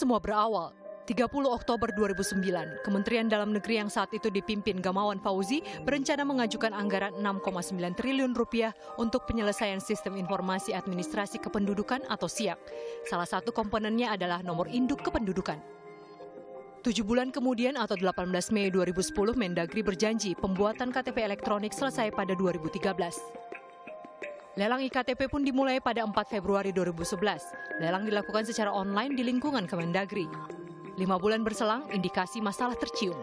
semua berawal 30 Oktober 2009, Kementerian Dalam Negeri yang saat itu dipimpin Gamawan Fauzi berencana mengajukan anggaran 6,9 triliun rupiah untuk penyelesaian Sistem Informasi Administrasi Kependudukan atau SIAK. Salah satu komponennya adalah nomor induk kependudukan. 7 bulan kemudian atau 18 Mei 2010, Mendagri berjanji pembuatan KTP elektronik selesai pada 2013. Lelang IKTP pun dimulai pada 4 Februari 2011. Lelang dilakukan secara online di lingkungan Kemendagri. 5 bulan berselang, indikasi masalah tercium.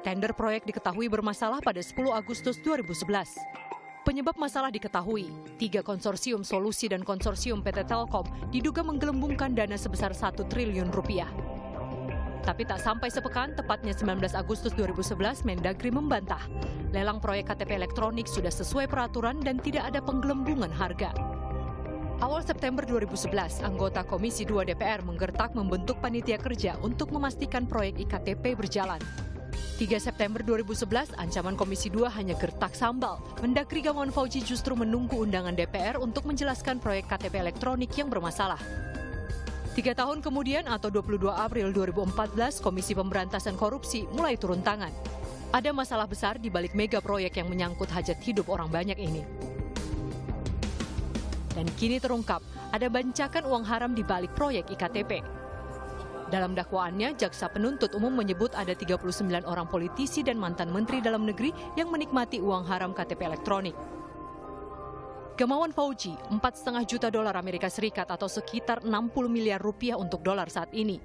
Tender proyek diketahui bermasalah pada 10 Agustus 2011. Penyebab masalah diketahui, 3 konsorsium solusi dan konsorsium PT Telkom diduga menggelembungkan dana sebesar 1 triliun rupiah. Tapi tak sampai sepekan, tepatnya 19 Agustus 2011, Mendagri membantah. Lelang proyek KTP elektronik sudah sesuai peraturan dan tidak ada penggelembungan harga. Awal September 2011, anggota Komisi 2 DPR menggertak membentuk panitia kerja untuk memastikan proyek IKTP berjalan. 3 September 2011, ancaman Komisi 2 hanya gertak sambal. Mendagri Gamawan Fauzi justru menunggu undangan DPR untuk menjelaskan proyek KTP elektronik yang bermasalah. 3 tahun kemudian atau 22 April 2014, Komisi Pemberantasan Korupsi mulai turun tangan. Ada masalah besar di balik mega proyek yang menyangkut hajat hidup orang banyak ini. Dan kini terungkap, ada bancakan uang haram di balik proyek IKTP. Dalam dakwaannya, jaksa penuntut umum menyebut ada 39 orang politisi dan mantan menteri dalam negeri yang menikmati uang haram KTP elektronik. Gamawan Fauzi, 4,5 juta dolar Amerika Serikat atau sekitar 60 miliar rupiah untuk dolar saat ini.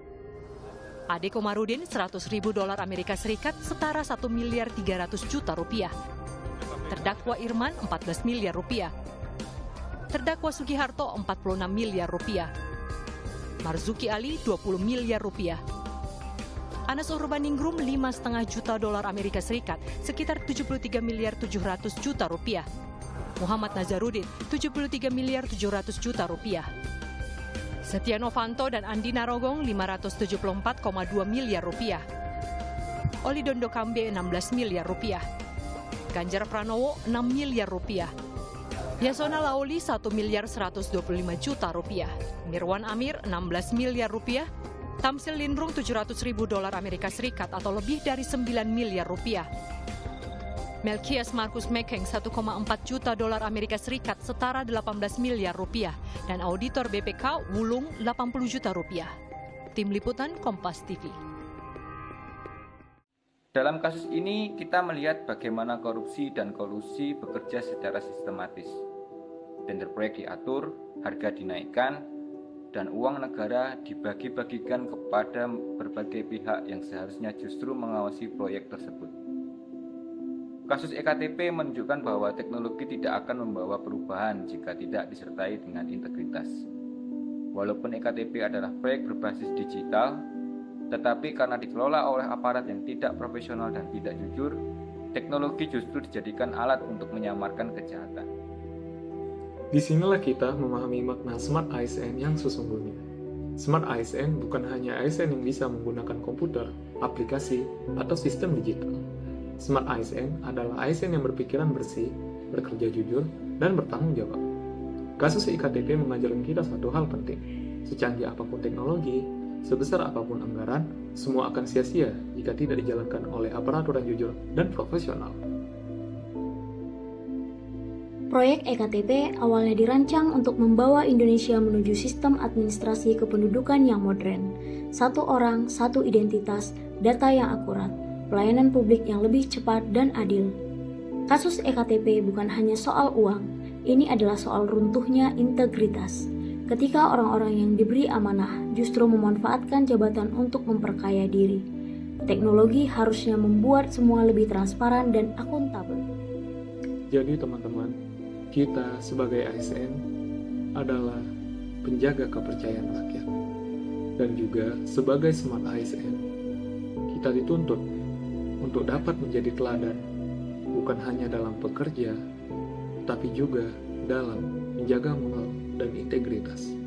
Ade Komarudin, 100 ribu dolar Amerika Serikat setara 1 miliar 300 juta rupiah. Terdakwa Irman, 14 miliar rupiah. Terdakwa Sugiharto 46 miliar rupiah. Marzuki Ali 20 miliar rupiah. Anas Urbaningrum 5,5 juta dolar Amerika Serikat, sekitar 73 miliar 700 juta rupiah. Muhammad Nazarudin 73 miliar 700 juta rupiah. Setia Novanto dan Andi Narogong 574,2 miliar rupiah. Oli Dondo Kambe 16 miliar rupiah. Ganjar Pranowo 6 miliar rupiah. Yasona Lauli 1 miliar 125 juta rupiah, Mirwan Amir 16 miliar rupiah, Tamsil Lindrung 700 ribu dolar Amerika Serikat atau lebih dari 9 miliar rupiah. Melkias Markus Mekeng 1,4 juta dolar Amerika Serikat setara 18 miliar rupiah dan auditor BPK Wulung 80 juta rupiah. Tim Liputan Kompas TV. Dalam kasus ini kita melihat bagaimana korupsi dan kolusi bekerja secara sistematis. Tender proyek diatur, harga dinaikkan, dan uang negara dibagi-bagikan kepada berbagai pihak yang seharusnya justru mengawasi proyek tersebut. Kasus EKTP menunjukkan bahwa teknologi tidak akan membawa perubahan jika tidak disertai dengan integritas. Walaupun EKTP adalah proyek berbasis digital, tetapi karena dikelola oleh aparat yang tidak profesional dan tidak jujur, teknologi justru dijadikan alat untuk menyamarkan kejahatan. Disinilah kita memahami makna Smart ASN yang sesungguhnya. Smart ASN bukan hanya ASN yang bisa menggunakan komputer, aplikasi, atau sistem digital. Smart ASN adalah ASN yang berpikiran bersih, bekerja jujur, dan bertanggung jawab. Kasus IKTP mengajarkan kita satu hal penting. Secanggih apapun teknologi, sebesar apapun anggaran, semua akan sia-sia jika tidak dijalankan oleh aparatur yang jujur dan profesional. Proyek EKTP awalnya dirancang untuk membawa Indonesia menuju sistem administrasi kependudukan yang modern. Satu orang, satu identitas, data yang akurat, pelayanan publik yang lebih cepat dan adil. Kasus EKTP bukan hanya soal uang, ini adalah soal runtuhnya integritas. Ketika orang-orang yang diberi amanah justru memanfaatkan jabatan untuk memperkaya diri. Teknologi harusnya membuat semua lebih transparan dan akuntabel. Jadi teman-teman, kita sebagai ASN adalah penjaga kepercayaan rakyat. Dan juga sebagai Smart ASN, kita dituntut untuk dapat menjadi teladan, bukan hanya dalam bekerja, tapi juga dalam menjaga moral dan integritas.